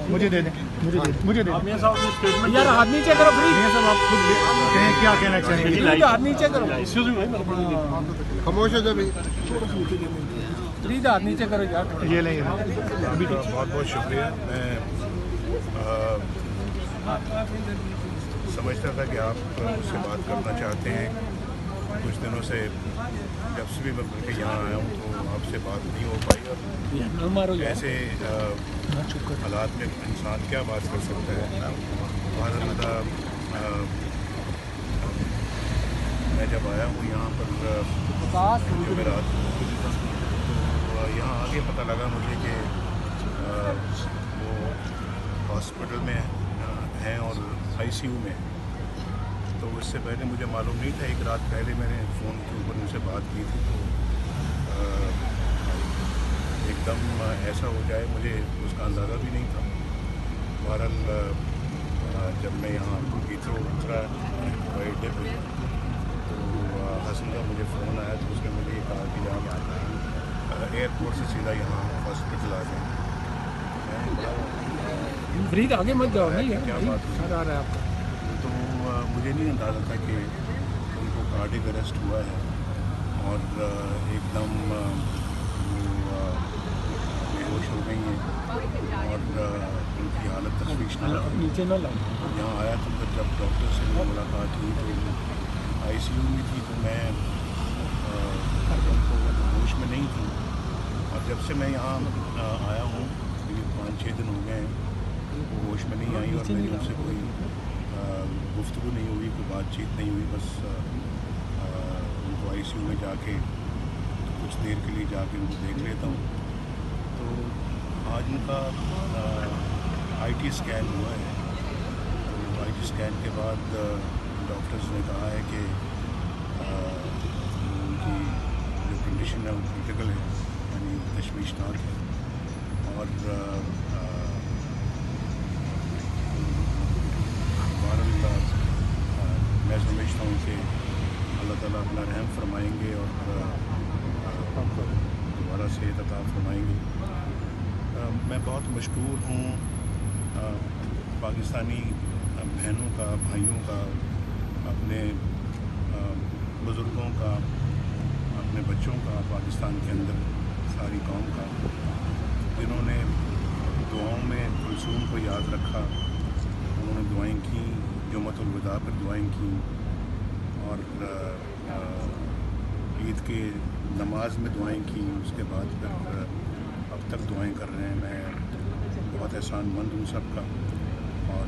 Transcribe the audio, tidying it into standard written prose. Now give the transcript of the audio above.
مجھے دے دیں، مجھے دے دیں یار ہاتھ نیچے کرو میاں صاحب، آپ خود کہیں کیا کہنا چاہیں گے؟ ہاتھ نیچے کرو، خاموش ہو جائے پلیز ہاتھ نیچے کرو یار. یہ لیں بہت بہت شکریہ. میں سمجھتا تھا کہ آپ مجھ سے بات کرنا چاہتے ہیں. کچھ دنوں سے جب سے بھی میں بلکہ یہاں آیا ہوں تو آپ سے بات نہیں ہو پائی، اور ایسے حالات میں انسان کیا بات کر سکتا ہے. بہت زیادہ میں جب آیا ہوں یہاں پر جمعرات تو یہاں آگے پتہ لگا مجھے کہ وہ ہاسپٹل میں ہیں اور آئی سی یو میں. تو اس سے پہلے مجھے معلوم نہیں تھا. ایک رات پہلے میں نے فون کے اوپر ان سے بات کی تھی تو ایک دم ایسا ہو جائے مجھے اس کا اندازہ بھی نہیں تھا. بہرحال جب میں یہاں ہیتھرو اترا ہوائی اڈے پہ تو حسن کا مجھے فون آیا تو اس نے مجھے یہ کہا کہ آپ ایئرپورٹ سے سیدھا یہاں ہاسپٹل آ جائیں. فرید آگے مت جاؤ نہیں کیا بات سر آ رہا ہے آپ کا. تو مجھے نہیں اندازہ تھا کہ ان کو کارڈک اریسٹ ہوا ہے اور ایک دم بے ہوش ہو گئی ہیں اور ان کی حالت تشویشناک. نیچے نہ لاؤ. یہاں آیا تو پھر جب ڈاکٹر سے ملاقات ہوئی تو آئی سی یو میں تھی تو میں ہوش میں نہیں تھی. اور جب سے میں یہاں آیا ہوں 5-6 دن ہو گئے ہیں وہ ہوش میں نہیں آئی اور میری ان سے کوئی گفتگو نہیں ہوئی, کوئی بات چیت نہیں ہوئی. بس ان کو آئی سی یو میں جا کے کچھ دیر کے لیے جا کے ان کو دیکھ لیتا ہوں. تو آج ان کا آئی ٹی اسکین ہوا ہے. تو آئی ٹی اسکین کے بعد ڈاکٹرز نے کہا ہے کہ ان کی جو کنڈیشن ہے وہ کریٹیکل ہے, یعنی تشویشناک ہے. اور میں سمجھتا ہوں کہ اللہ تعالیٰ اپنا رحم فرمائیں گے اور دوبارہ صحت عطا فرمائیں گے. میں بہت مشکور ہوں پاکستانی بہنوں کا, بھائیوں کا, اپنے بزرگوں کا, اپنے بچوں کا, پاکستان کے اندر ساری قوم کا, جنہوں نے دعاؤں میں کلثوم کو یاد رکھا. انہوں نے دعائیں کیں, جمعۃ الوداع پر دعائیں کیں, اور عید کے نماز میں دعائیں کیں. اس کے بعد پھر اب تک دعائیں کر رہے ہیں. میں بہت احسان مند ہوں سب کا. اور